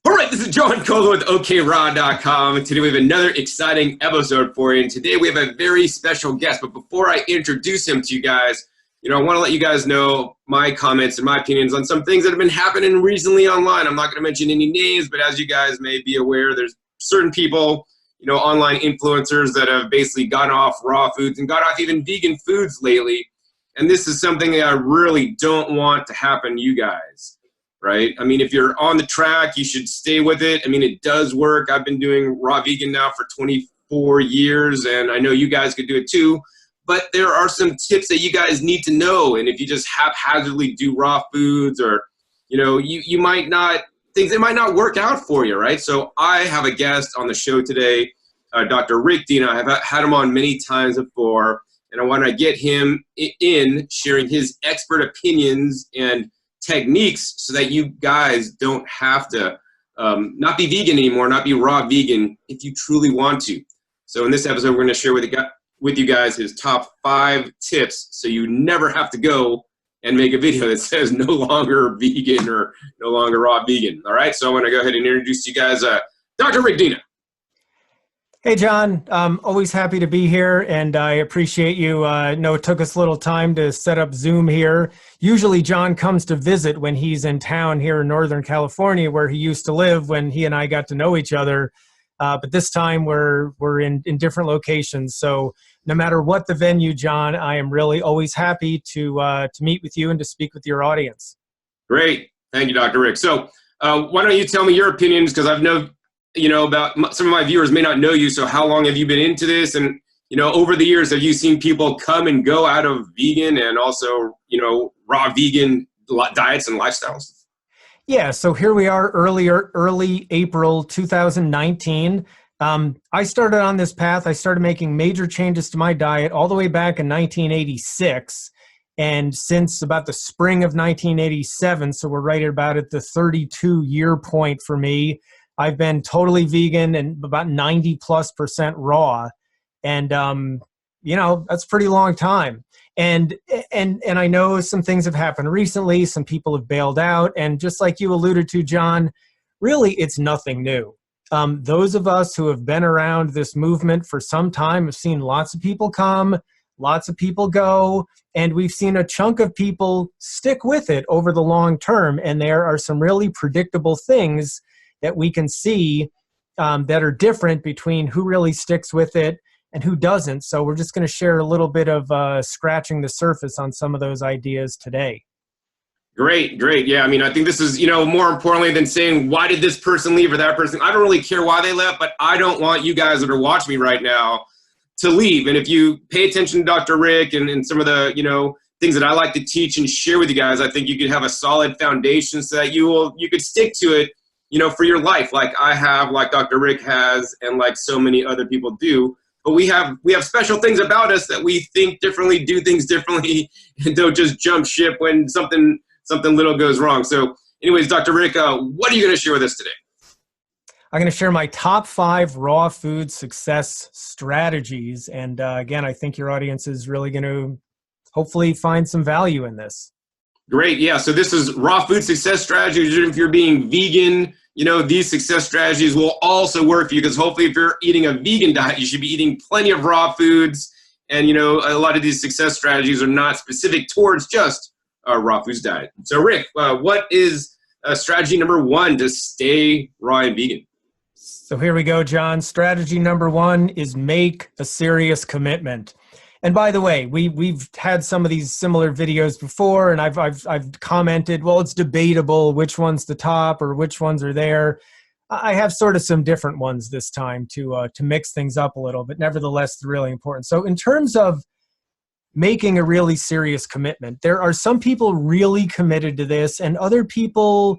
All right, this is John Cole with OKRaw.com, and today we have another exciting episode for you. And today we have a very special guest. But before I introduce him to you guys, I want to let you guys know my comments and my opinions on some things that have been happening recently online. I'm not going to mention any names, but as you guys may be aware, there's certain people, online influencers that have basically gotten off raw foods and got off even vegan foods lately. And this is something that I really don't want to happen to you guys. Right? I mean, if you're on the track, you should stay with it. I mean, it does work. I've been doing raw vegan now for 24 years, and I know you guys could do it too. But there are some tips that you guys need to know. And if you just haphazardly do raw foods, or, you might not, things, it might not work out for you, right? So I have a guest on the show today, Dr. Rick Dina. I've had him on many times before, and I want to get him in sharing his expert opinions and techniques so that you guys don't have to not be vegan anymore, not be raw vegan if you truly want to. So in this episode, we're going to share with you guys his top 5 tips so you never have to go and make a video that says no longer vegan or no longer raw vegan. All right, so I want to go ahead and introduce you guys Dr. Rick Dina. Hey, John. Always happy to be here, and I appreciate you. It took us a little time to set up Zoom here. Usually John comes to visit when he's in town here in Northern California, where he used to live when he and I got to know each other. But this time we're in different locations. So no matter what the venue, John, I am really always happy to meet with you and to speak with your audience. Great. Thank you, Dr. Rick. So why don't you tell me your opinions, because I've known about some of my viewers may not know you. So how long have you been into this? And, over the years, have you seen people come and go out of vegan and also, raw vegan diets and lifestyles? Yeah. So here we are, early April 2019. I started on this path. I started making major changes to my diet all the way back in 1986. And since about the spring of 1987, so we're right about at the 32-year point for me, I've been totally vegan and about 90+% raw. And, that's a pretty long time. And I know some things have happened recently. Some people have bailed out. And just like you alluded to, John, really, it's nothing new. Those of us who have been around this movement for some time have seen lots of people come, lots of people go, and we've seen a chunk of people stick with it over the long term. And there are some really predictable things that we can see that are different between who really sticks with it and who doesn't. So we're just going to share a little bit of scratching the surface on some of those ideas today. Great. Yeah, I mean, I think this is, more importantly than saying, why did this person leave or that person? I don't really care why they left, but I don't want you guys that are watching me right now to leave. And if you pay attention to Dr. Rick and some of the, things that I like to teach and share with you guys, I think you could have a solid foundation so that you could stick to it, for your life, like I have, like Dr. Rick has, and like so many other people do. But we have special things about us that we think differently, do things differently, and don't just jump ship when something little goes wrong. So anyways, Dr. Rick, what are you going to share with us today? I'm going to share my top 5 raw food success strategies. And again, I think your audience is really going to hopefully find some value in this. Great. Yeah. So this is raw food success strategies. If you're being vegan, these success strategies will also work for you, because hopefully if you're eating a vegan diet, you should be eating plenty of raw foods. And, a lot of these success strategies are not specific towards just a raw foods diet. So Rick, what is strategy number 1 to stay raw and vegan? So here we go, John. Strategy number 1 is make a serious commitment. And by the way, we've had some of these similar videos before, and I've commented, well, it's debatable which one's the top or which ones are there. I have sort of some different ones this time to mix things up a little, but nevertheless, it's really important. So in terms of making a really serious commitment, there are some people really committed to this, and other people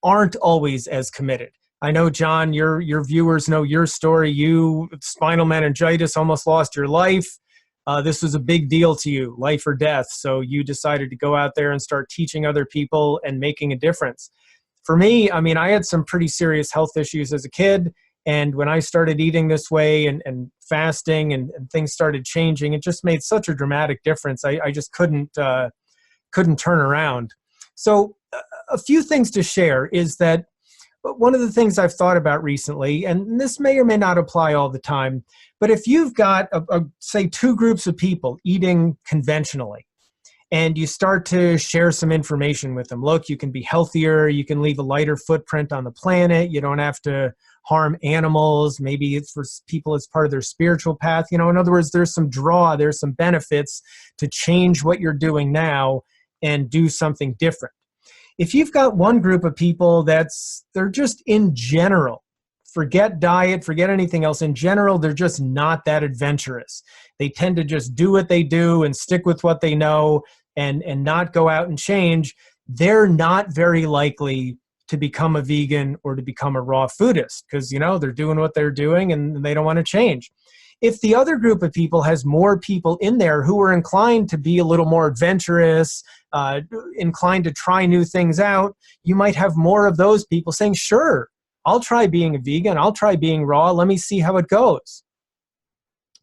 aren't always as committed. I know, John, your viewers know your story. You, spinal meningitis, almost lost your life. This was a big deal to you, life or death. So you decided to go out there and start teaching other people and making a difference. For me, I mean, I had some pretty serious health issues as a kid, And when I started eating this way and fasting and things started changing, it just made such a dramatic difference. I just couldn't turn around. So a few things to share is that one of the things I've thought about recently, and this may or may not apply all the time, but if you've got, say, two groups of people eating conventionally, and you start to share some information with them. Look, you can be healthier. You can leave a lighter footprint on the planet. You don't have to harm animals. Maybe it's for people as part of their spiritual path. In other words, there's some benefits to change what you're doing now and do something different. If you've got one group of people they're just in general, forget diet, forget anything else. In general, they're just not that adventurous. They tend to just do what they do and stick with what they know and not go out and change. They're not very likely to become a vegan or to become a raw foodist because, they're doing what they're doing and they don't want to change. If the other group of people has more people in there who are inclined to be a little more adventurous, inclined to try new things out, you might have more of those people saying, sure, I'll try being a vegan, I'll try being raw, let me see how it goes.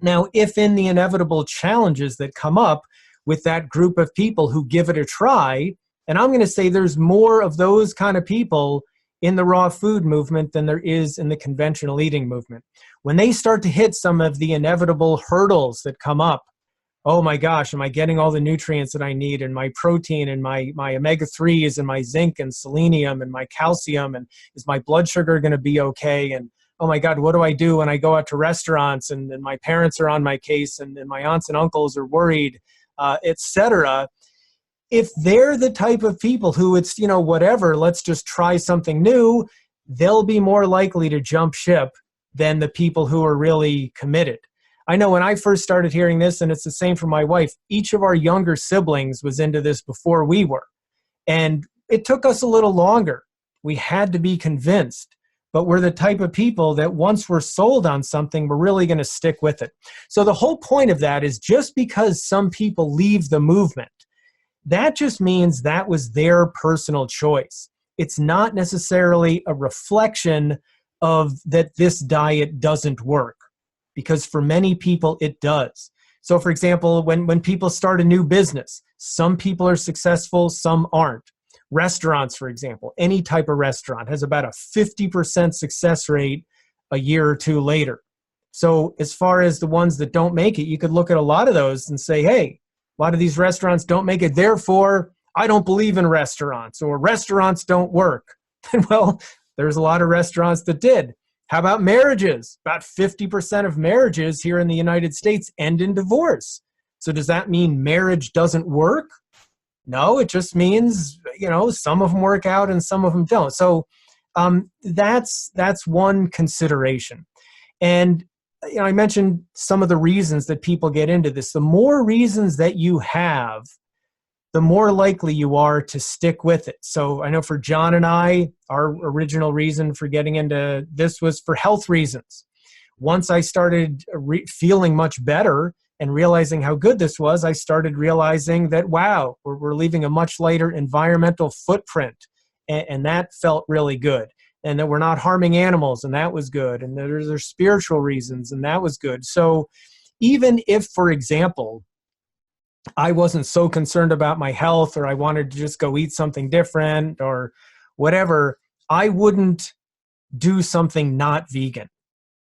Now, if in the inevitable challenges that come up with that group of people who give it a try, and I'm going to say there's more of those kind of people in the raw food movement than there is in the conventional eating movement. When they start to hit some of the inevitable hurdles that come up, oh my gosh, am I getting all the nutrients that I need and my protein and my omega-3s and my zinc and selenium and my calcium, and is my blood sugar going to be okay? And oh my God, what do I do when I go out to restaurants and my parents are on my case and my aunts and uncles are worried, etc. If they're the type of people who it's, whatever, let's just try something new, they'll be more likely to jump ship than the people who are really committed. I know when I first started hearing this, and it's the same for my wife, each of our younger siblings was into this before we were. And it took us a little longer. We had to be convinced. But we're the type of people that once we're sold on something, we're really going to stick with it. So the whole point of that is just because some people leave the movement, that just means that was their personal choice. It's not necessarily a reflection of that this diet doesn't work, because for many people it does. So for example, when people start a new business, some people are successful, some aren't. Restaurants, for example, any type of restaurant has about a 50% success rate a year or two later. So as far as the ones that don't make it, you could look at a lot of those and say, hey, a lot of these restaurants don't make it, therefore I don't believe in restaurants, or restaurants don't work. And well, there's a lot of restaurants that did. How about marriages? About 50% of marriages here in the United States end in divorce. So does that mean marriage doesn't work? No, it just means, some of them work out and some of them don't. So that's one consideration. And I mentioned some of the reasons that people get into this. The more reasons that you have, the more likely you are to stick with it. So I know for John and I, our original reason for getting into this was for health reasons. Once I started feeling much better and realizing how good this was, I started realizing that, wow, we're leaving a much lighter environmental footprint. And that felt really good. And that we're not harming animals, and that was good. And there's spiritual reasons, and that was good. So even if, for example, I wasn't so concerned about my health, or I wanted to just go eat something different or whatever, I wouldn't do something not vegan,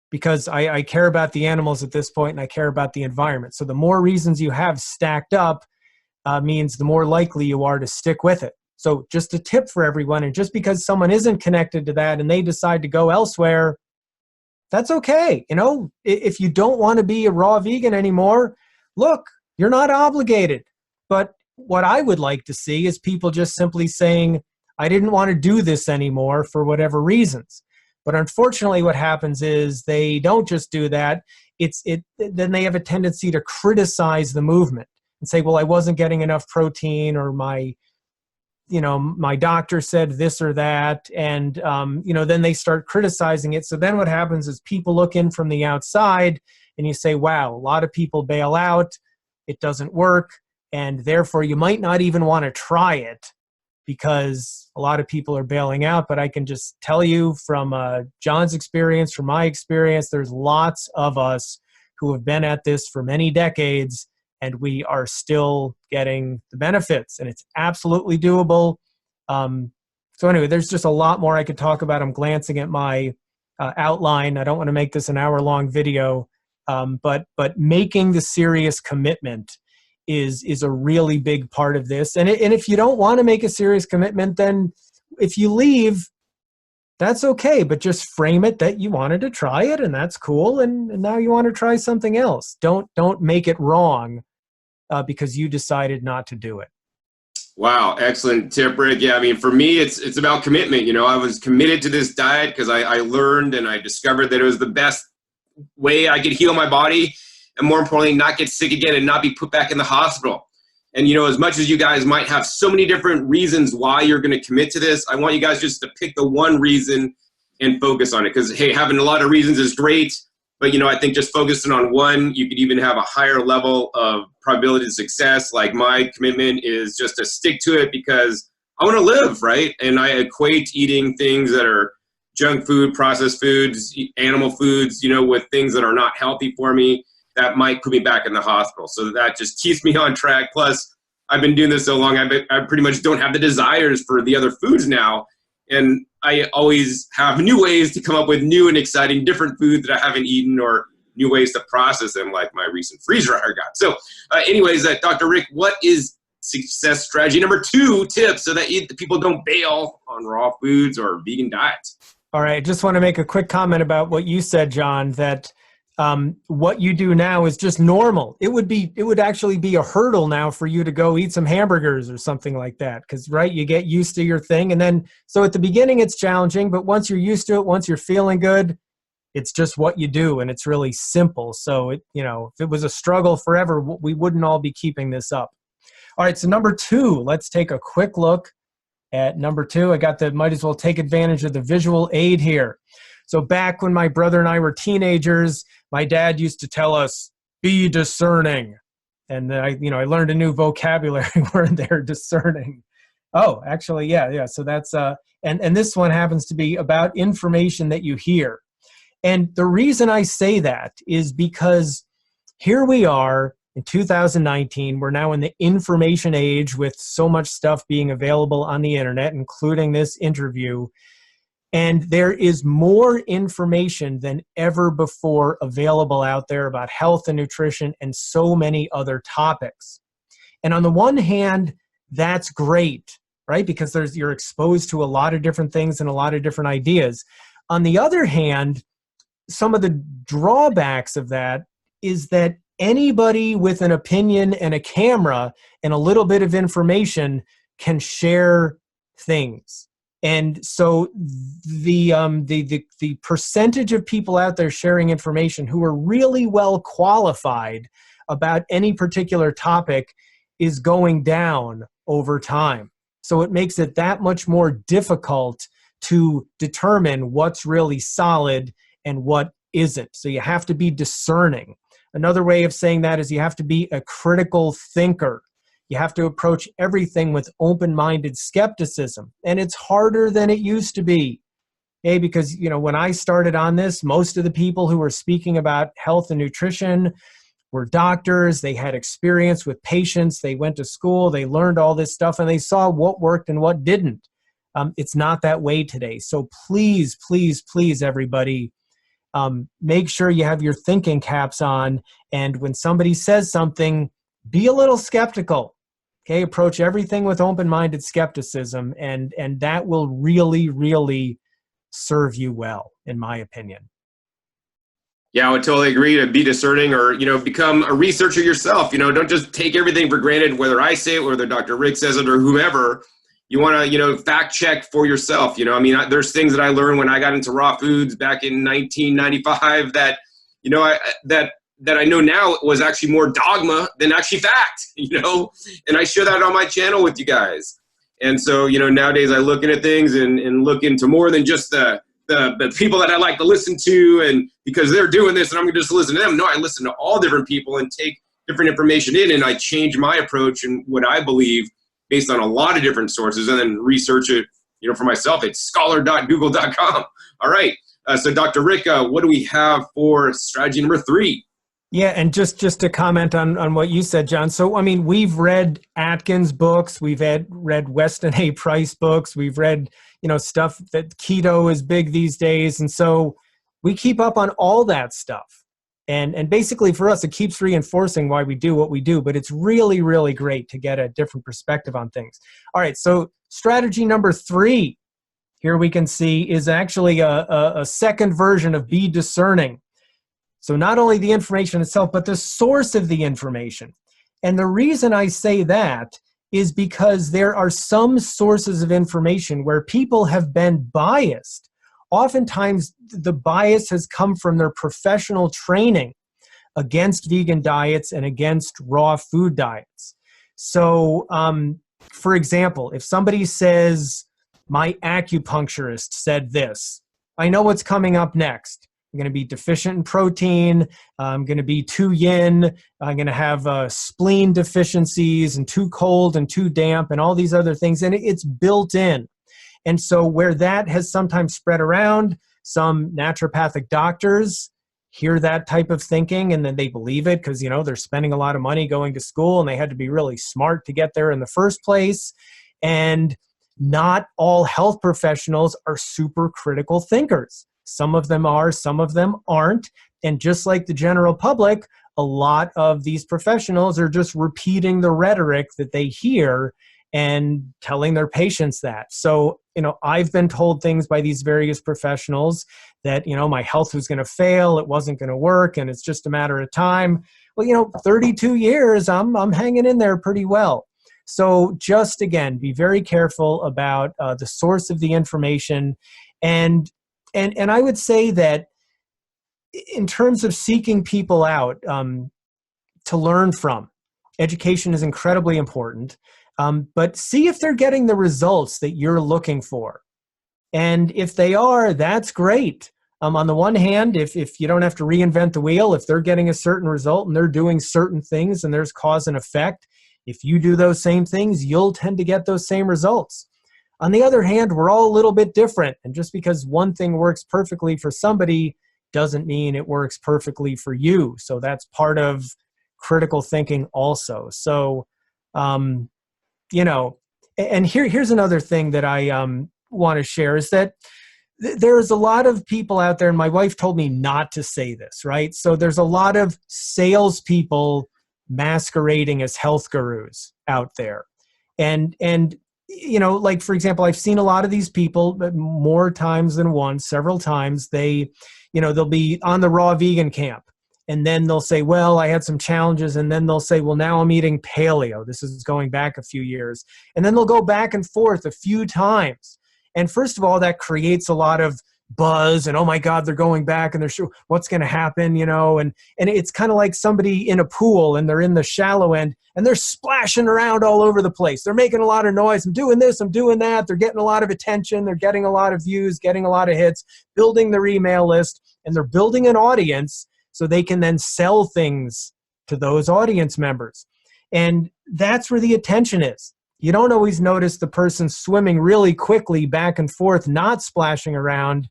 because I care about the animals at this point and I care about the environment. So the more reasons you have stacked up means the more likely you are to stick with it. So just a tip for everyone, and just because someone isn't connected to that and they decide to go elsewhere, that's okay. If you don't want to be a raw vegan anymore, look, you're not obligated. But what I would like to see is people just simply saying, I didn't want to do this anymore for whatever reasons. But unfortunately, what happens is they don't just do that. Then they have a tendency to criticize the movement and say, well, I wasn't getting enough protein, or my doctor said this or that. And, then they start criticizing it. So then what happens is people look in from the outside and you say, wow, a lot of people bail out. It doesn't work. And therefore you might not even want to try it, because a lot of people are bailing out, but I can just tell you from John's experience, from my experience, there's lots of us who have been at this for many decades, and we are still getting the benefits, and it's absolutely doable. So anyway, there's just a lot more I could talk about. I'm glancing at my outline. I don't want to make this an hour-long video, but making the serious commitment is a really big part of this. And if you don't want to make a serious commitment, then if you leave, that's okay. But just frame it that you wanted to try it, and that's cool. And now you want to try something else. Don't make it wrong because you decided not to do it. Wow, excellent tip, Rick. Yeah, I mean, for me, it's about commitment. You know, I was committed to this diet because I learned and I discovered that it was the best way I could heal my body, and more importantly, not get sick again and not be put back in the hospital. And, you know, as much as you guys might have so many different reasons why you're going to commit to this, I want you guys just to pick the one reason and focus on it. Because, hey, having a lot of reasons is great, but, you know, I think just focusing on one, you could even have a higher level of probability of success. Like, my commitment is just to stick to it because I want to live, right? And I equate eating things that are junk food, processed foods, animal foods, you know, with things that are not healthy for me that might put me back in the hospital. So that just keeps me on track. Plus, I've been doing this so long, I pretty much don't have the desires for the other foods now. And I always have new ways to come up with new and exciting different foods that I haven't eaten, or new ways to process them, like my recent freezer I got. So anyways, Dr. Rick, what is success strategy number 2 tips so that people don't bail on raw foods or vegan diets? All right. Just want to make a quick comment about what you said, John, that what you do now is just normal. It would actually be a hurdle now for you to go eat some hamburgers or something like that. Because, right, you get used to your thing. And then, so at the beginning it's challenging, but once you're used to it, once you're feeling good, it's just what you do, and it's really simple. So if it was a struggle forever, we wouldn't all be keeping this up. All right. So number 2, let's take a quick look at number 2. Might as well take advantage of the visual aid here. So back when my brother and I were teenagers, my dad used to tell us, be discerning. And then I learned a new vocabulary word there, discerning. Oh, actually, yeah. So that's, and this one happens to be about information that you hear. And the reason I say that is because here we are in 2019, we're now in the information age with so much stuff being available on the internet, including this interview. And there is more information than ever before available out there about health and nutrition and so many other topics. And on the one hand, that's great, right? Because you're exposed to a lot of different things and a lot of different ideas. On the other hand, some of the drawbacks of that is that anybody with an opinion and a camera and a little bit of information can share things. And so the percentage of people out there sharing information who are really well qualified about any particular topic is going down over time. So it makes it that much more difficult to determine what's really solid and what isn't. So you have to be discerning. Another way of saying that is you have to be a critical thinker. You have to approach everything with open-minded skepticism. And it's harder than it used to be. Okay? Because, when I started on this, most of the people who were speaking about health and nutrition were doctors. They had experience with patients. They went to school. They learned all this stuff, and they saw what worked and what didn't. It's not that way today. So please, please, please, everybody, make sure you have your thinking caps on. And when somebody says something, be a little skeptical. Okay, approach everything with open-minded skepticism, and that will really, really serve you well, in my opinion. Yeah, I would totally agree to be discerning, or, become a researcher yourself. Don't just take everything for granted, whether I say it, whether Dr. Rick says it, or whomever. You want to, fact check for yourself. There's things that I learned when I got into raw foods back in 1995 that, that I know now was actually more dogma than actually fact, and I share that on my channel with you guys. And so, nowadays I look into things and look into more than just the people that I like to listen to, and because they're doing this and I'm going to just listen to them. No, I listen to all different people and take different information in, and I change my approach and what I believe based on a lot of different sources and then research it, for myself. It's scholar.google.com. All right. So Dr. Rick, what do we have for strategy number 3? Yeah, and just to comment on what you said, John. So, I mean, we've read Atkins books, we've read Weston A. Price books, we've read, stuff that keto is big these days. And so we keep up on all that stuff. And basically for us, it keeps reinforcing why we do what we do, but it's really, really great to get a different perspective on things. All right, so strategy number 3, here we can see, is actually a second version of Be Discerning. So not only the information itself, but the source of the information. And the reason I say that is because there are some sources of information where people have been biased. Oftentimes, the bias has come from their professional training against vegan diets and against raw food diets. So, for example, if somebody says, my acupuncturist said this, I know what's coming up next. I'm going to be deficient in protein. I'm going to be too yin. I'm going to have spleen deficiencies and too cold and too damp and all these other things. And it's built in. And so where that has sometimes spread around, some naturopathic doctors hear that type of thinking and then they believe it because, they're spending a lot of money going to school and they had to be really smart to get there in the first place. And not all health professionals are super critical thinkers. Some of them are, some of them aren't. And just like the general public, a lot of these professionals are just repeating the rhetoric that they hear and telling their patients that. So, I've been told things by these various professionals that, my health was going to fail, it wasn't going to work, and it's just a matter of time. Well, 32 years, I'm hanging in there pretty well. So just, again, be very careful about the source of the information. And I would say that in terms of seeking people out to learn from, education is incredibly important. But see if they're getting the results that you're looking for. And if they are, that's great. On the one hand, if you don't have to reinvent the wheel, if they're getting a certain result and they're doing certain things and there's cause and effect, if you do those same things, you'll tend to get those same results. On the other hand, we're all a little bit different. And just because one thing works perfectly for somebody doesn't mean it works perfectly for you. So that's part of critical thinking also. So, and here's another thing that I want to share is that there's a lot of people out there, and my wife told me not to say this, right? So there's a lot of salespeople masquerading as health gurus out there. And like, for example, I've seen a lot of these people more times than once, several times. They'll be on the raw vegan camp. And then they'll say, well, I had some challenges. And then they'll say, well, now I'm eating paleo. This is going back a few years. And then they'll go back and forth a few times. And first of all, that creates a lot of buzz and, oh my God, they're going back and they're sure what's going to happen, and it's kind of like somebody in a pool and they're in the shallow end and they're splashing around all over the place. They're making a lot of noise. I'm doing this, I'm doing that. They're getting a lot of attention. They're getting a lot of views, getting a lot of hits, building their email list, and they're building an audience so they can then sell things to those audience members. And that's where the attention is. You don't always notice the person swimming really quickly back and forth, not splashing around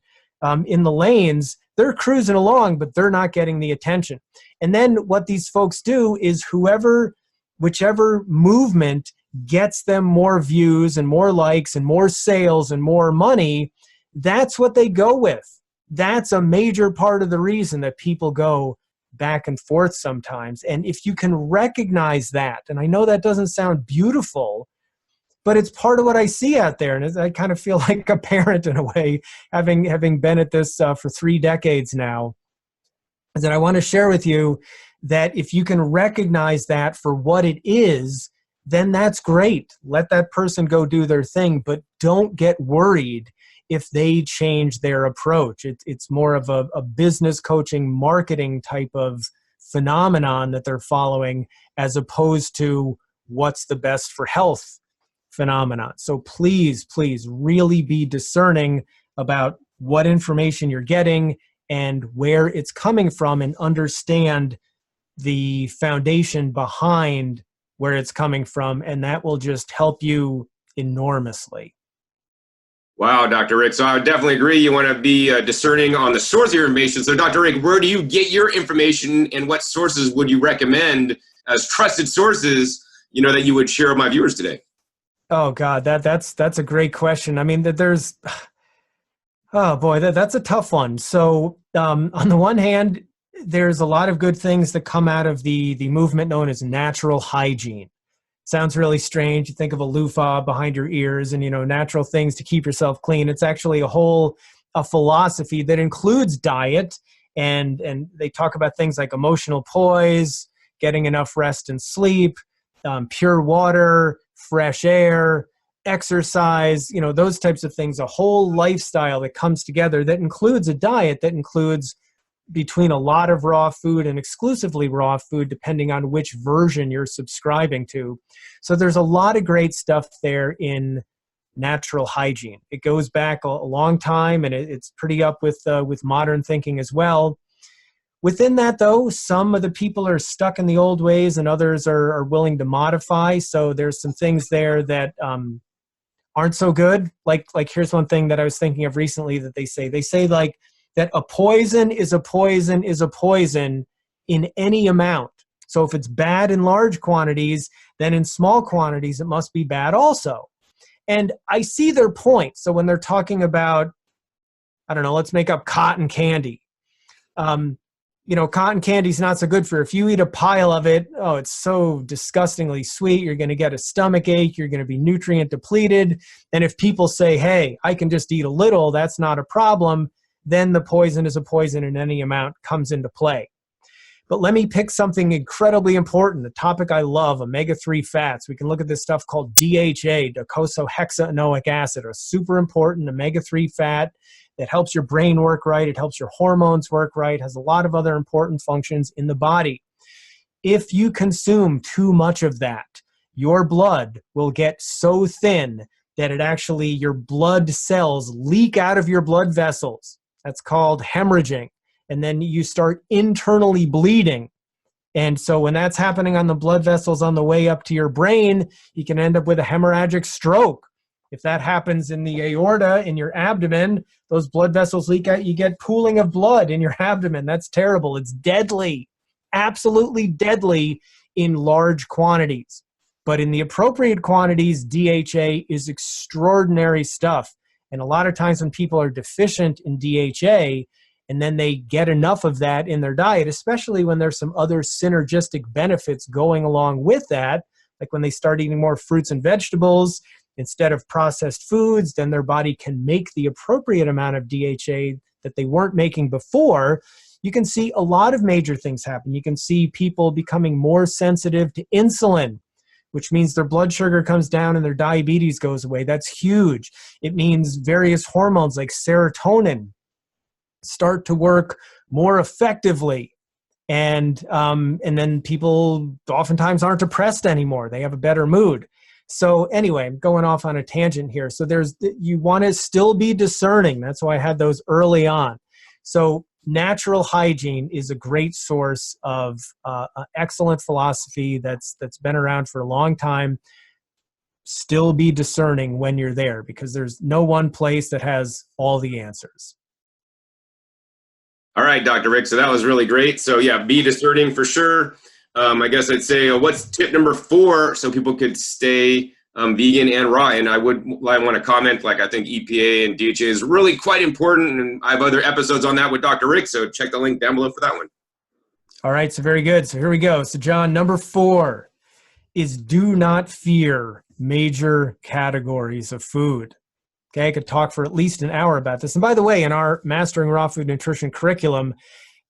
in the lanes. They're cruising along, but they're not getting the attention. And then what these folks do is whichever movement gets them more views and more likes and more sales and more money, that's what they go with. That's a major part of the reason that people go back and forth sometimes. And if you can recognize that, and I know that doesn't sound beautiful, but it's part of what I see out there. And I kind of feel like a parent in a way, having been at this for 3 decades now, is that I want to share with you that if you can recognize that for what it is, then that's great. Let that person go do their thing, but don't get worried if they change their approach. It's more of a business coaching, marketing type of phenomenon that they're following, as opposed to what's the best for health phenomenon. So please, please really be discerning about what information you're getting and where it's coming from, and understand the foundation behind where it's coming from, and that will just help you enormously. Wow, Dr. Rick. So I would definitely agree. You want to be discerning on the source of your information. So, Dr. Rick, where do you get your information, and what sources would you recommend as trusted sources, that you would share with my viewers today? Oh God, that's a great question. I mean, there's, oh boy, that's a tough one. So on the one hand, there's a lot of good things that come out of the movement known as natural hygiene. Sounds really strange. You think of a loofah behind your ears and, natural things to keep yourself clean. It's actually a philosophy that includes diet, and they talk about things like emotional poise, getting enough rest and sleep, pure water, fresh air, exercise, those types of things, a whole lifestyle that comes together that includes a diet that includes between a lot of raw food and exclusively raw food, depending on which version you're subscribing to. So there's a lot of great stuff there in natural hygiene. It goes back a long time, and it's pretty up with modern thinking as well. Within that, though, some of the people are stuck in the old ways and others are willing to modify. So there's some things there that aren't so good. Like here's one thing that I was thinking of recently that they say like that a poison is a poison is a poison in any amount. So if it's bad in large quantities, then in small quantities, it must be bad also. And I see their point. So when they're talking about, I don't know, let's make up cotton candy. Cotton candy's not so good for you. If you eat a pile of it, oh, it's so disgustingly sweet. You're going to get a stomach ache. You're going to be nutrient depleted. And if people say, hey, I can just eat a little, that's not a problem, then the poison is a poison in any amount comes into play. But let me pick something incredibly important, a topic I love, omega-3 fats. We can look at this stuff called DHA, docosahexaenoic acid, a super important omega-3 fat that helps your brain work right. It helps your hormones work right, has a lot of other important functions in the body. If you consume too much of that, your blood will get so thin that your blood cells leak out of your blood vessels. That's called hemorrhaging. And then you start internally bleeding. And so when that's happening on the blood vessels on the way up to your brain, you can end up with a hemorrhagic stroke. If that happens in the aorta, in your abdomen, those blood vessels leak out, you get pooling of blood in your abdomen. That's terrible. It's deadly, absolutely deadly in large quantities. But in the appropriate quantities, DHA is extraordinary stuff. And a lot of times when people are deficient in DHA, and then they get enough of that in their diet, especially when there's some other synergistic benefits going along with that, like when they start eating more fruits and vegetables instead of processed foods, then their body can make the appropriate amount of DHA that they weren't making before. You can see a lot of major things happen. You can see people becoming more sensitive to insulin, which means their blood sugar comes down and their diabetes goes away. That's huge. It means various hormones like serotonin start to work more effectively. And then people oftentimes aren't depressed anymore. They have a better mood. So anyway, I'm going off on a tangent here. So you want to still be discerning. That's why I had those early on. So natural hygiene is a great source of excellent philosophy that's been around for a long time. Still be discerning when you're there, because there's no one place that has all the answers. All right, Dr. Rick. So that was really great. So yeah, be discerning for sure. I guess I'd say, what's tip number 4 so people could stay vegan and raw? And I want to comment, like I think EPA and DHA is really quite important. And I have other episodes on that with Dr. Rick. So check the link down below for that one. All right. So very good. So here we go. So John, number 4 is do not fear major categories of food. Okay, I could talk for at least an hour about this. And by the way, in our Mastering Raw Food Nutrition curriculum,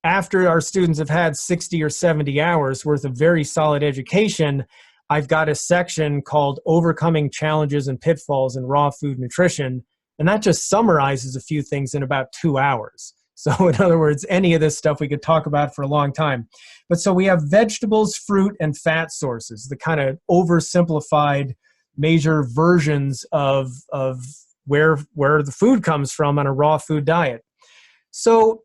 after our students have had 60 or 70 hours worth of very solid education, I've got a section called Overcoming Challenges and Pitfalls in Raw Food Nutrition. And that just summarizes a few things in about 2 hours. So in other words, any of this stuff we could talk about for a long time. But so we have vegetables, fruit, and fat sources, the kind of oversimplified major versions of where the food comes from on a raw food diet. So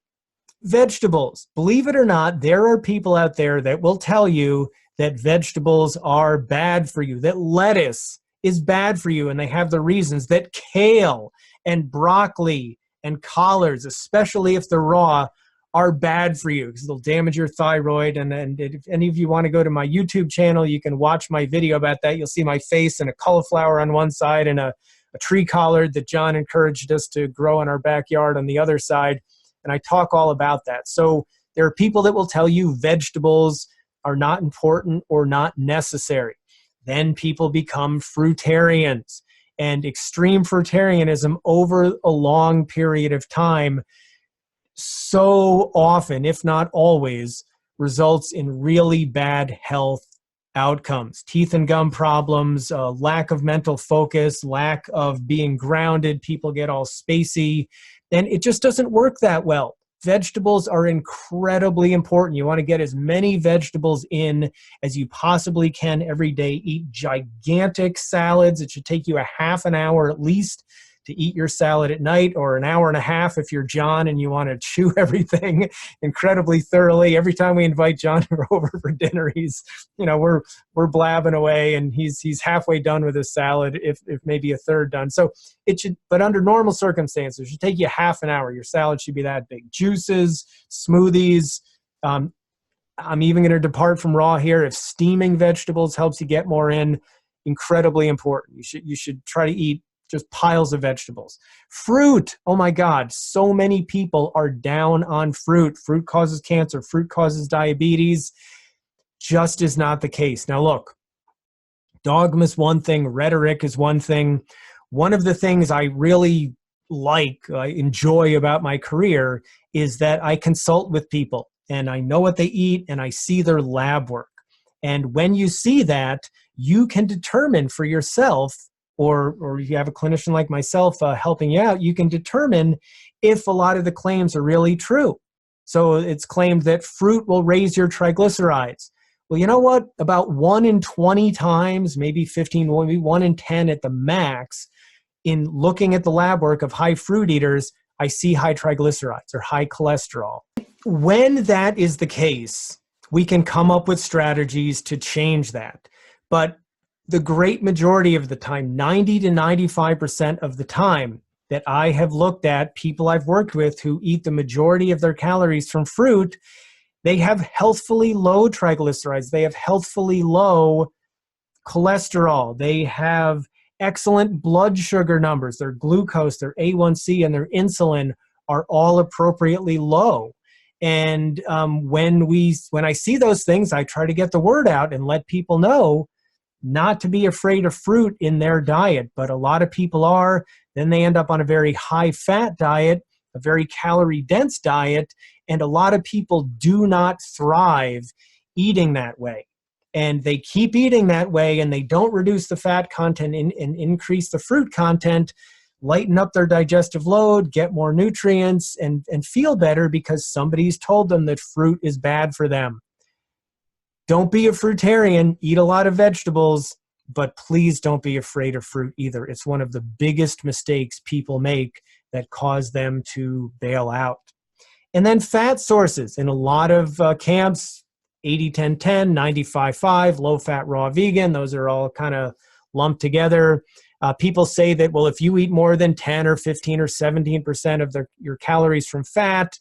vegetables, believe it or not, there are people out there that will tell you that vegetables are bad for you, that lettuce is bad for you, and they have the reasons, that kale and broccoli and collards, especially if they're raw, are bad for you because they'll damage your thyroid. And if any of you want to go to my YouTube channel, you can watch my video about that. You'll see my face and a cauliflower on one side and a tree collard that John encouraged us to grow in our backyard on the other side. And I talk all about that. So there are people that will tell you vegetables are not important or not necessary. Then people become fruitarians, and extreme fruitarianism over a long period of time so often, if not always, results in really bad health outcomes. Teeth and gum problems, lack of mental focus, lack of being grounded. People get all spacey, and it just doesn't work that well. Vegetables are incredibly important. You want to get as many vegetables in as you possibly can every day. Eat gigantic salads. It should take you a half an hour at least to eat your salad at night, or an hour and a half if you're John and you want to chew everything incredibly thoroughly. Every time we invite John over for dinner, we're blabbing away, and he's halfway done with his salad, if maybe a third done. So it should, but under normal circumstances, it should take you half an hour. Your salad should be that big. Juices, smoothies. I'm even going to depart from raw here. If steaming vegetables helps you get more in, incredibly important. You should try to eat just piles of vegetables. Fruit, oh my God, so many people are down on fruit. Fruit causes cancer, fruit causes diabetes. Just is not the case. Now look, dogma is one thing, rhetoric is one thing. One of the things I really I enjoy about my career is that I consult with people, and I know what they eat, and I see their lab work. And when you see that, you can determine for yourself, or if you have a clinician like myself helping you out, you can determine if a lot of the claims are really true. So it's claimed that fruit will raise your triglycerides. Well, you know what? About 1 in 20 times, maybe 15, maybe 1 in 10 at the max, in looking at the lab work of high fruit eaters, I see high triglycerides or high cholesterol. When that is the case, we can come up with strategies to change that. But the great majority of the time, 90 to 95% of the time that I have looked at, people I've worked with who eat the majority of their calories from fruit, they have healthfully low triglycerides. They have healthfully low cholesterol. They have excellent blood sugar numbers. Their glucose, their A1C, and their insulin are all appropriately low. And when I see those things, I try to get the word out and let people know not to be afraid of fruit in their diet. But a lot of people are. Then they end up on a very high-fat diet, a very calorie-dense diet, and a lot of people do not thrive eating that way. And they keep eating that way, and they don't reduce the fat content and increase the fruit content, lighten up their digestive load, get more nutrients, and feel better because somebody's told them that fruit is bad for them. Don't be a fruitarian, eat a lot of vegetables, but please don't be afraid of fruit either. It's one of the biggest mistakes people make that cause them to bail out. And then fat sources. In a lot of camps, 80-10-10, 95-5, low-fat raw vegan, those are all kind of lumped together. People say that, well, if you eat more than 10 or 15 or 17% of your calories from fat,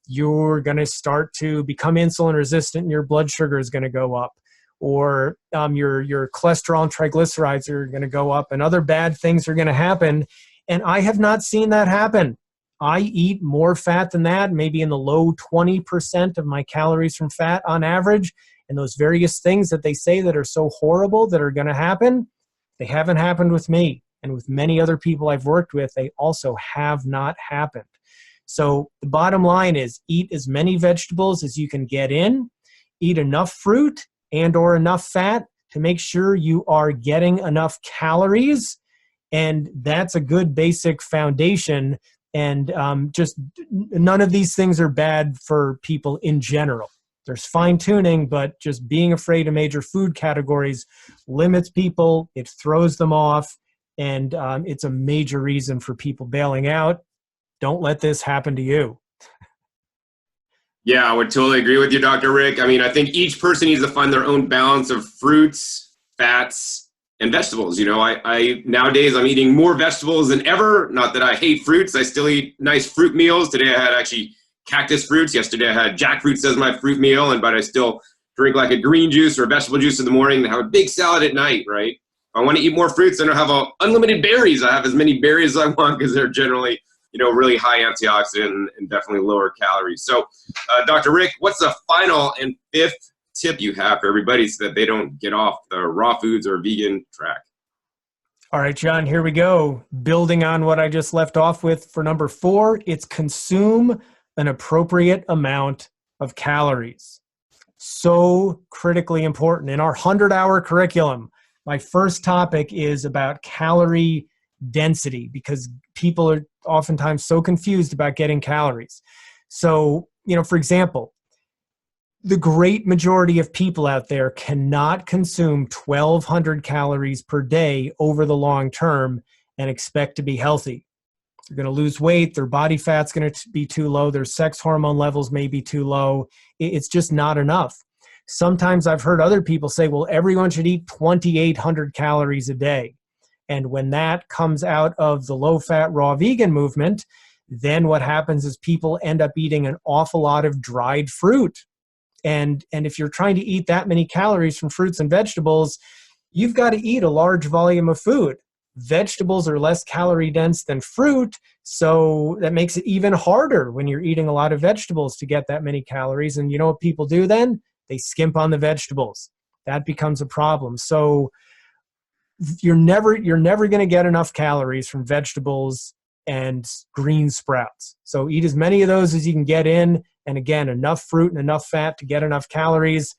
you're going to start to become insulin resistant and your blood sugar is going to go up. Or your cholesterol and triglycerides are going to go up, and other bad things are going to happen. And I have not seen that happen. I eat more fat than that, maybe in the low 20% of my calories from fat on average. And those various things that they say that are so horrible that are going to happen, they haven't happened with me. And with many other people I've worked with, they also have not happened. So the bottom line is eat as many vegetables as you can get in, eat enough fruit and or enough fat to make sure you are getting enough calories. And that's a good basic foundation. And just none of these things are bad for people in general. There's fine tuning, but just being afraid of major food categories limits people. It throws them off. And it's a major reason for people bailing out. Don't let this happen to you. Yeah, I would totally agree with you, Dr. Rick. I mean, I think each person needs to find their own balance of fruits, fats, and vegetables. You know, I nowadays I'm eating more vegetables than ever. Not that I hate fruits. I still eat nice fruit meals. Today I had actually cactus fruits. Yesterday I had jackfruits as my fruit meal, but I still drink like a green juice or a vegetable juice in the morning and have a big salad at night, right? If I want to eat more fruits, then I have unlimited berries. I have as many berries as I want because they're generally, really high antioxidant and definitely lower calories. So, Dr. Rick, what's the final and fifth tip you have for everybody so that they don't get off the raw foods or vegan track? All right, John, here we go. Building on what I just left off with for number 4, it's consume an appropriate amount of calories. So critically important. In our 100-hour curriculum, my first topic is about calorie density because people are oftentimes so confused about getting calories. So, for example, the great majority of people out there cannot consume 1,200 calories per day over the long term and expect to be healthy. They're going to lose weight, their body fat's going to be too low, their sex hormone levels may be too low. It's just not enough. Sometimes I've heard other people say, well, everyone should eat 2,800 calories a day. And when that comes out of the low-fat, raw vegan movement, then what happens is people end up eating an awful lot of dried fruit. And if you're trying to eat that many calories from fruits and vegetables, you've got to eat a large volume of food. Vegetables are less calorie dense than fruit, so that makes it even harder when you're eating a lot of vegetables to get that many calories. And you know what people do then? They skimp on the vegetables. That becomes a problem. So you're never going to get enough calories from vegetables and green sprouts. So eat as many of those as you can get in. And again, enough fruit and enough fat to get enough calories.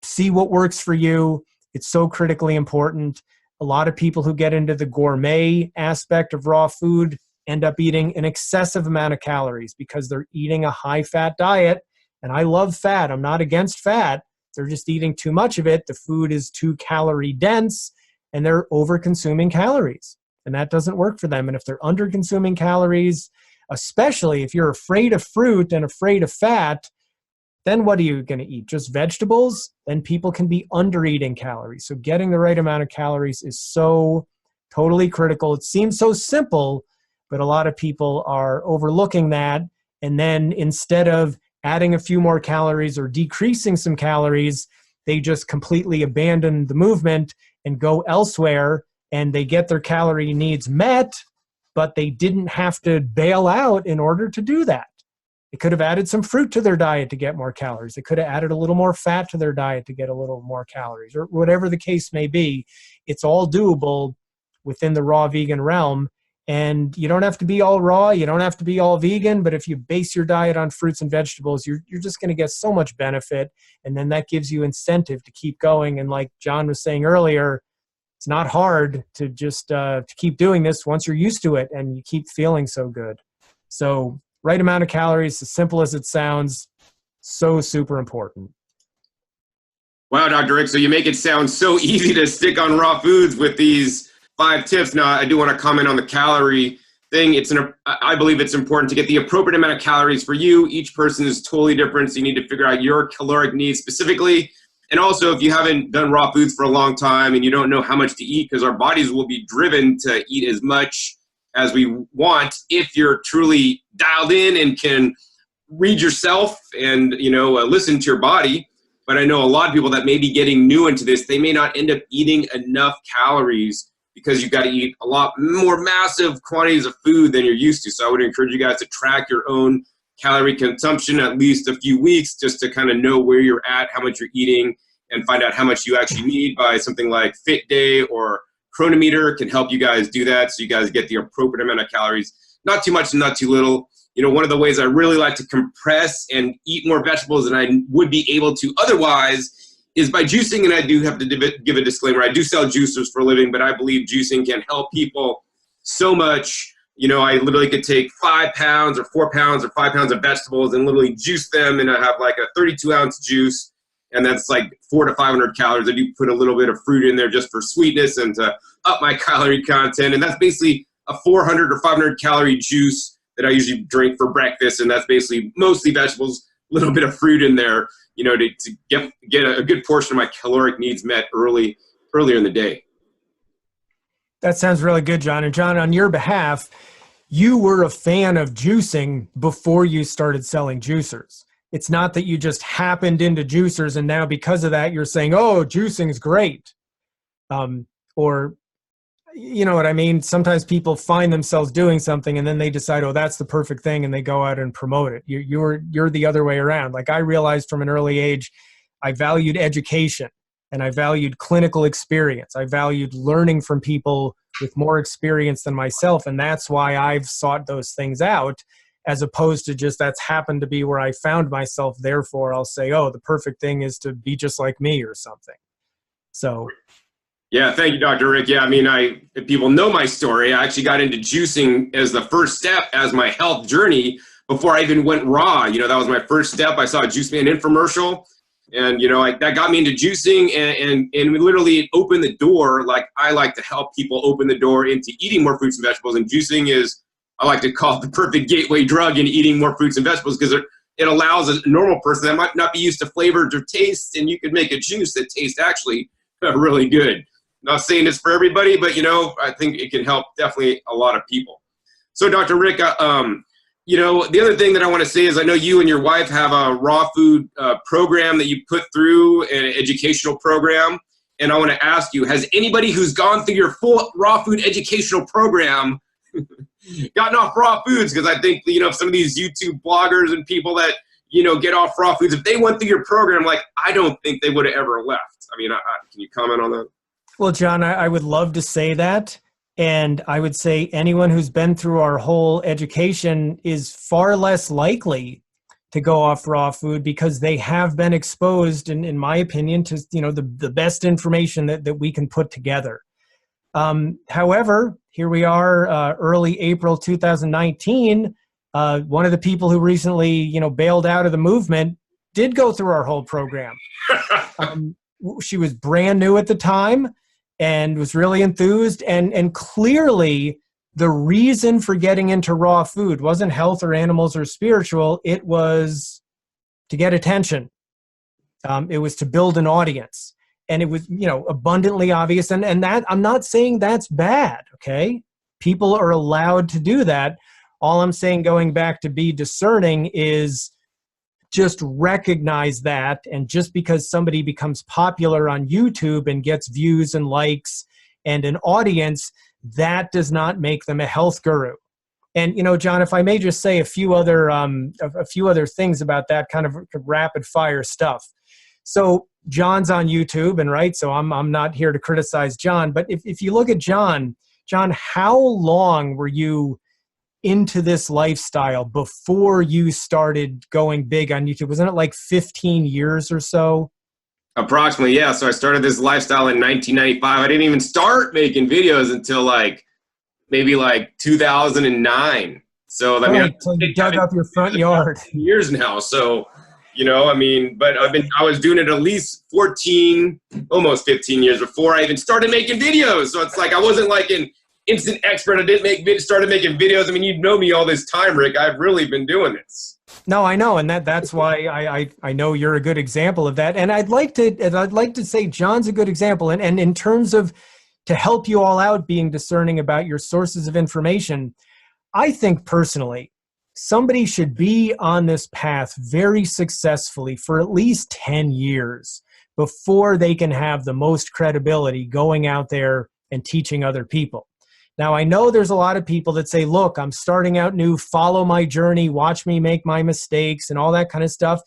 See what works for you. It's so critically important. A lot of people who get into the gourmet aspect of raw food end up eating an excessive amount of calories because they're eating a high-fat diet. And I love fat. I'm not against fat. They're just eating too much of it. The food is too calorie dense, and they're over-consuming calories. And that doesn't work for them. And if they're under-consuming calories, especially if you're afraid of fruit and afraid of fat, then what are you going to eat? Just vegetables? Then people can be under-eating calories. So getting the right amount of calories is so totally critical. It seems so simple, but a lot of people are overlooking that. And then instead of adding a few more calories or decreasing some calories, they just completely abandon the movement and go elsewhere, and they get their calorie needs met, but they didn't have to bail out in order to do that. They could have added some fruit to their diet to get more calories. They could have added a little more fat to their diet to get a little more calories, or whatever the case may be. It's all doable within the raw vegan realm. And you don't have to be all raw. You don't have to be all vegan. But if you base your diet on fruits and vegetables, you're just going to get so much benefit. And then that gives you incentive to keep going. And like John was saying earlier, it's not hard to just to keep doing this once you're used to it and you keep feeling so good. So right amount of calories, as simple as it sounds, so super important. Wow, Dr. Rick, so you make it sound so easy to stick on raw foods with these 5 tips. Now, I do want to comment on the calorie thing. I believe it's important to get the appropriate amount of calories for you. Each person is totally different, so you need to figure out your caloric needs specifically. And also, if you haven't done raw foods for a long time and you don't know how much to eat, because our bodies will be driven to eat as much as we want if you're truly dialed in and can read yourself and listen to your body. But I know a lot of people that may be getting new into this, they may not end up eating enough calories because you've got to eat a lot more massive quantities of food than you're used to. So I would encourage you guys to track your own calorie consumption at least a few weeks just to kind of know where you're at, how much you're eating, and find out how much you actually need by something like Fit Day or Chronometer can help you guys do that so you guys get the appropriate amount of calories. Not too much and not too little. One of the ways I really like to compress and eat more vegetables than I would be able to otherwise is by juicing. And I do have to give a disclaimer. I do sell juicers for a living, but I believe juicing can help people so much. I literally could take 5 pounds or 4 pounds or 5 pounds of vegetables and literally juice them, and I have like a 32-ounce juice, and that's like 400 to 500 calories. I do put a little bit of fruit in there just for sweetness and to up my calorie content, and that's basically a 400 or 500 calorie juice that I usually drink for breakfast, and that's basically mostly vegetables, little bit of fruit in there, to get a good portion of my caloric needs met earlier in the day. That sounds really good, John. And John, on your behalf, you were a fan of juicing before you started selling juicers. It's not that you just happened into juicers and now because of that, you're saying, oh, juicing's great. Or, you know what I mean? Sometimes people find themselves doing something and then they decide, oh, that's the perfect thing. And they go out and promote it. You're the other way around. Like I realized from an early age, I valued education and I valued clinical experience. I valued learning from people with more experience than myself. And that's why I've sought those things out, as opposed to just that's happened to be where I found myself. Therefore, I'll say, oh, the perfect thing is to be just like me or something. So. Yeah, thank you, Dr. Rick. Yeah, I mean, if people know my story, I actually got into juicing as the first step as my health journey before I even went raw. That was my first step. I saw a Juice Man infomercial, and that got me into juicing, and literally opened the door. Like I like to help people open the door into eating more fruits and vegetables, and juicing is, I like to call it the perfect gateway drug into eating more fruits and vegetables, because it allows a normal person that might not be used to flavors or taste, and you could make a juice that tastes actually really good. Not saying it's for everybody, but I think it can help definitely a lot of people. So, Dr. Rick, the other thing that I want to say is I know you and your wife have a raw food program that you put through, an educational program, and I want to ask you: has anybody who's gone through your full raw food educational program gotten off raw foods? Because I think some of these YouTube bloggers and people that get off raw foods, if they went through your program, like I don't think they would have ever left. I mean, can you comment on that? Well, John, I would love to say that. And I would say anyone who's been through our whole education is far less likely to go off raw food, because they have been exposed, in my opinion, to the best information that we can put together. However, here we are, early April 2019. One of the people who recently bailed out of the movement did go through our whole program. She was brand new at the time and was really enthused, and clearly the reason for getting into raw food wasn't health or animals or spiritual. It was to get attention. It was to build an audience, and it was abundantly obvious, and that, I'm not saying that's bad. Okay, people are allowed to do that. All I'm saying, going back to Be Discerning, is just recognize that. And just because somebody becomes popular on YouTube and gets views and likes and an audience, that does not make them a health guru. And, John, if I may just say a few other things about that kind of rapid fire stuff. So John's on YouTube, and right, so I'm not here to criticize John, but if you look at John, how long were you into this lifestyle before you started going big on YouTube? Wasn't it like 15 years or so? Approximately, yeah. So I started this lifestyle in 1995. I didn't even start making videos until maybe 2009. So I mean, so you dug up your front yard. Years now. So, but I was doing it at least 14, almost 15 years before I even started making videos. So it's like I wasn't like an instant expert. I didn't started making videos. I mean, you'd know me all this time, Rick. I've really been doing this. No, I know, and that's why I know you're a good example of that. And I'd like to say John's a good example. And in terms of to help you all out being discerning about your sources of information, I think personally, somebody should be on this path very successfully for at least 10 years before they can have the most credibility going out there and teaching other people. Now, I know there's a lot of people that say, look, I'm starting out new, follow my journey, watch me make my mistakes and all that kind of stuff.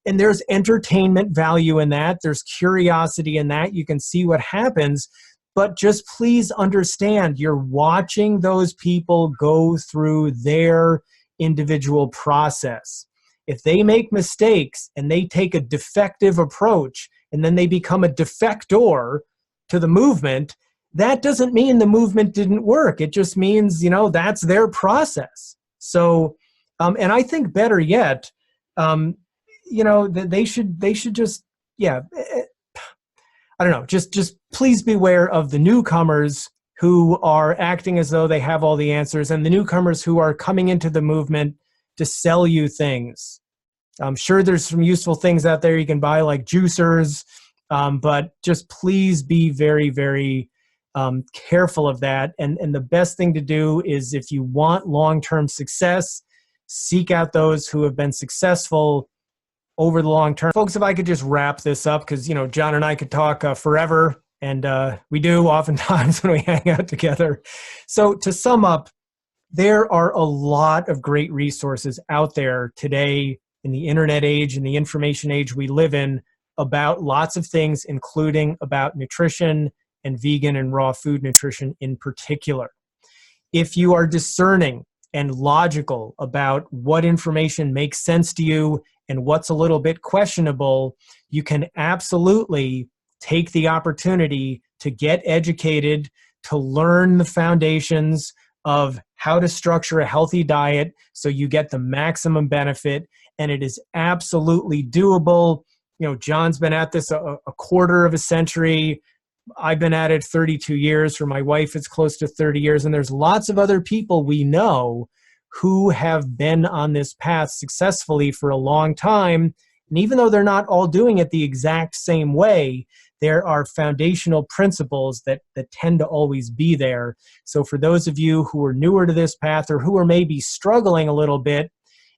And there's entertainment value in that. There's curiosity in that. You can see what happens. But just please understand, you're watching those people go through their individual process. If they make mistakes and they take a defective approach and then they become a defector to the movement, that doesn't mean the movement didn't work. It just means, that's their process. So, and I think better yet, they should just, I don't know, just please beware of the newcomers who are acting as though they have all the answers, and the newcomers who are coming into the movement to sell you things. I'm sure there's some useful things out there you can buy, like juicers, but just please be very, very careful of that. And the best thing to do is, if you want long-term success, seek out those who have been successful over the long term. Folks, if I could just wrap this up, because, you know, John and I could talk forever, and we do oftentimes when we hang out together. So to sum up, there are a lot of great resources out there today in the internet age and the information age we live in about lots of things, including about nutrition and vegan and raw food nutrition in particular. If you are discerning and logical about what information makes sense to you and what's a little bit questionable, you can absolutely take the opportunity to get educated, to learn the foundations of how to structure a healthy diet so you get the maximum benefit. And it is absolutely doable. You know, John's been at this a quarter of a century. I've been at it 32 years. For my wife, it's close to 30 years. And there's lots of other people we know who have been on this path successfully for a long time. And even though they're not all doing it the exact same way, there are foundational principles that tend to always be there. So for those of you who are newer to this path, or who are maybe struggling a little bit,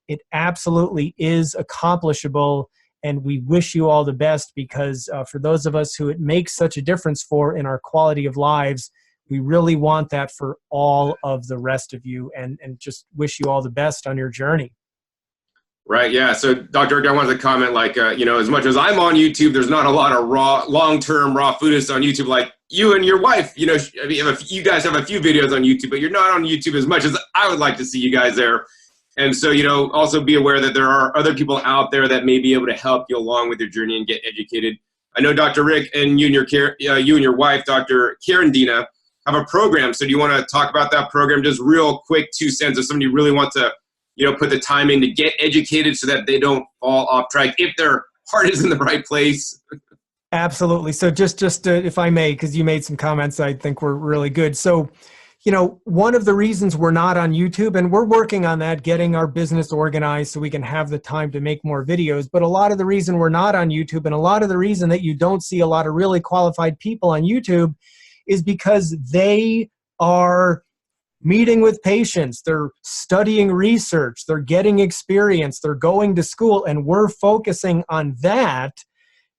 it absolutely is accomplishable. And we wish you all the best, because for those of us who it makes such a difference for in our quality of lives, we really want that for all of the rest of you, and just wish you all the best on your journey. Right. Yeah. So, Dr. Rick, I wanted to comment, like, you know, as much as I'm on YouTube, there's not a lot of long-term raw foodists on YouTube like you and your wife. You know, I mean, you guys have a few videos on YouTube, but you're not on YouTube as much as I would like to see you guys there. And so, you know, also be aware that there are other people out there that may be able to help you along with your journey and get educated. I know Dr. Rick and you and your wife, Dr. Karen Dina, have a program. So do you want to talk about that program? Just real quick, 2 cents, if somebody really wants to, you know, put the time in to get educated so that they don't fall off track if their heart is in the right place. Absolutely. So just if I may, because you made some comments I think were really good. So, you know, one of the reasons we're not on YouTube, and we're working on that, getting our business organized so we can have the time to make more videos. But a lot of the reason we're not on YouTube, and a lot of the reason that you don't see a lot of really qualified people on YouTube, is because they are meeting with patients, they're studying research, they're getting experience, they're going to school, and we're focusing on that,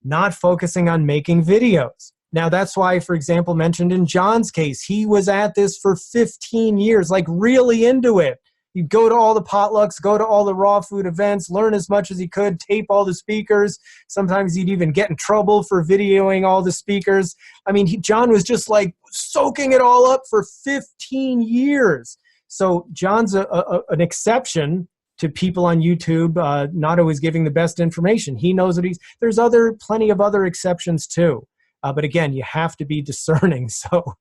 not focusing on making videos. Now, that's why, for example, mentioned in John's case, he was at this for 15 years, like really into it. He'd go to all the potlucks, go to all the raw food events, learn as much as he could, tape all the speakers. Sometimes he'd even get in trouble for videoing all the speakers. I mean, John was just like soaking it all up for 15 years. So John's an exception to people on YouTube not always giving the best information. He knows that there's plenty of other exceptions too. But again, you have to be discerning. So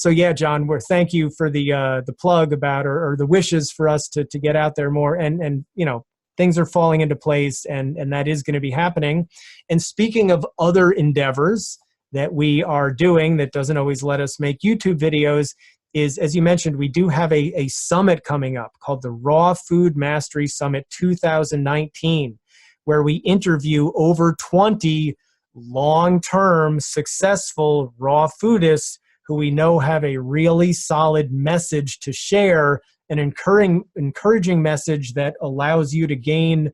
yeah, John, thank you for the plug about, or the wishes for us to get out there more. And you know, things are falling into place, and that is going to be happening. And speaking of other endeavors that we are doing that doesn't always let us make YouTube videos, is, as you mentioned, we do have a summit coming up called the Raw Food Mastery Summit 2019, where we interview over 20 long-term successful raw foodists who we know have a really solid message to share, an encouraging message that allows you to gain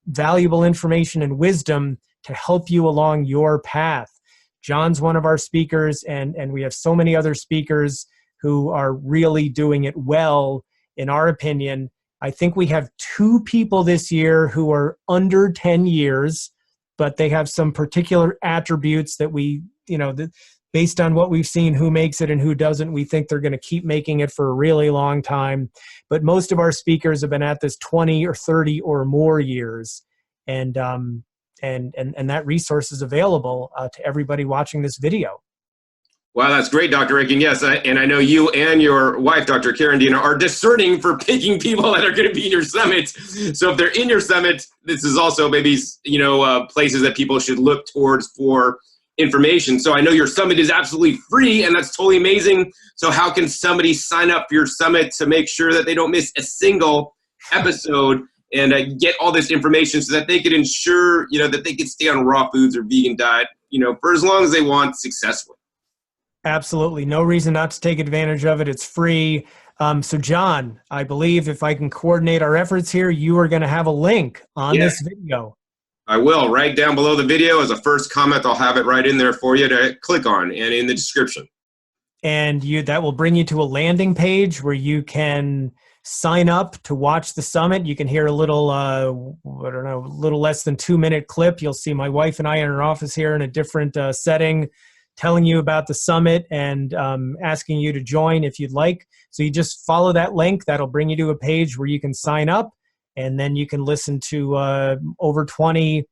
valuable information and wisdom to help you along your path. John's one of our speakers, and we have so many other speakers who are really doing it well, in our opinion. I think we have 2 people this year who are under 10 years, but they have some particular attributes that we, you know, based on what we've seen, who makes it and who doesn't, we think they're going to keep making it for a really long time. But most of our speakers have been at this 20 or 30 or more years. And that resource is available to everybody watching this video. Wow, that's great, Dr. Rick. And yes, and I know you and your wife, Dr. Karen Dina, are discerning for picking people that are going to be in your summit. So if they're in your summit, this is also maybe, you know, places that people should look towards for information. So I know your summit is absolutely free, and that's totally amazing. So how can somebody sign up for your summit to make sure that they don't miss a single episode? and get all this information so that they could ensure, that they could stay on a raw foods or vegan diet, for as long as they want successfully. Absolutely. No reason not to take advantage of it. It's free. So John, I believe if I can coordinate our efforts here, you are going to have a link on this video. I will. Right down below the video as a first comment, I'll have it right in there for you to click on and in the description. And that will bring you to a landing page where you can sign up to watch the summit. You can hear a little, I don't know, a little less than 2-minute clip. You'll see my wife and I in our office here in a different setting, telling you about the summit and asking you to join if you'd like. So you just follow that link. That'll bring you to a page where you can sign up, and then you can listen to over 20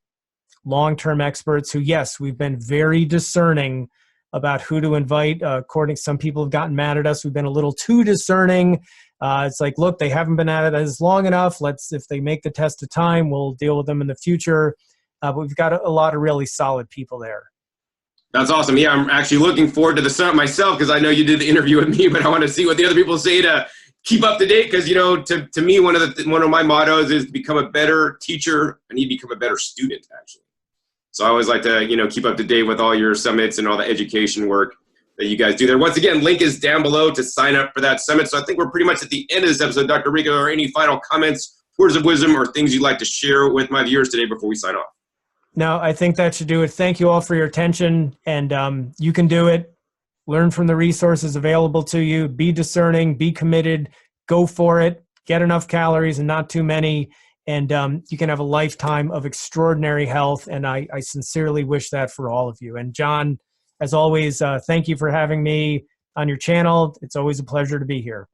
long-term experts who, yes, we've been very discerning about who to invite. According, some people have gotten mad at us. We've been a little too discerning. It's like, look, they haven't been at it as long enough. If they make the test of time, we'll deal with them in the future. But we've got a lot of really solid people there. That's awesome. Yeah, I'm actually looking forward to the summit myself because I know you did the interview with me, but I want to see what the other people say to keep up to date. Because to me, one of my mottos is to become a better teacher. I need to become a better student, actually. So I always like to keep up to date with all your summits and all the education work that you guys do there. Once again, link is down below to sign up for that summit. So I think we're pretty much at the end of this episode. Dr. Rick, are any final comments, words of wisdom, or things you'd like to share with my viewers today before we sign off? No, I think that should do it. Thank you all for your attention, and you can do it. Learn from the resources available to you. Be discerning, be committed, go for it, get enough calories and not too many, and you can have a lifetime of extraordinary health, and I sincerely wish that for all of you. And John, as always, thank you for having me on your channel. It's always a pleasure to be here.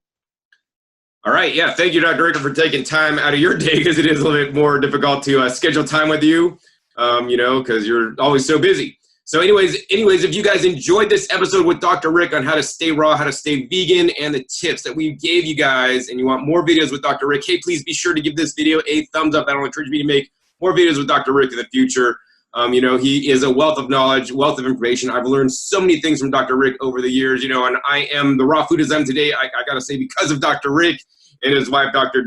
All right. Yeah. Thank you, Dr. Rick, for taking time out of your day because it is a little bit more difficult to schedule time with you. Because you're always so busy. So anyways, if you guys enjoyed this episode with Dr. Rick on how to stay raw, how to stay vegan, and the tips that we gave you guys, and you want more videos with Dr. Rick, hey, please be sure to give this video a thumbs up. That'll encourage me to make more videos with Dr. Rick in the future. He is a wealth of knowledge, wealth of information. I've learned so many things from Dr. Rick over the years, and I am the raw foodist I'm today, I got to say, because of Dr. Rick and his wife, Dr.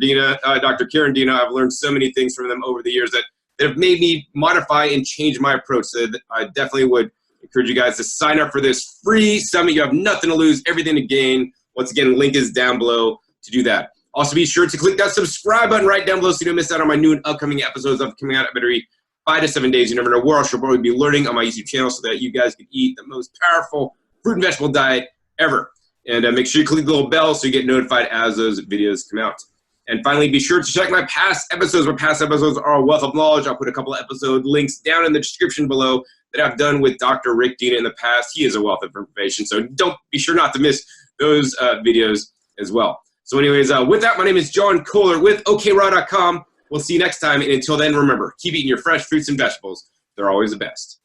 Karen Dina. I've learned so many things from them over the years that have made me modify and change my approach. So I definitely would encourage you guys to sign up for this free summit. You have nothing to lose, everything to gain. Once again, link is down below to do that. Also, be sure to click that subscribe button right down below so you don't miss out on my new and upcoming episodes of coming out every 5 to 7 days. You never know where I should probably be learning on my YouTube channel so that you guys can eat the most powerful fruit and vegetable diet ever. And make sure you click the little bell so you get notified as those videos come out. And finally, be sure to check my past episodes. My past episodes are a wealth of knowledge. I'll put a couple of episode links down in the description below that I've done with Dr. Rick Dina in the past. He is a wealth of information, so be sure not to miss those videos as well. So anyways, with that, my name is John Kohler with OKRaw.com. We'll see you next time, and until then, remember, keep eating your fresh fruits and vegetables. They're always the best.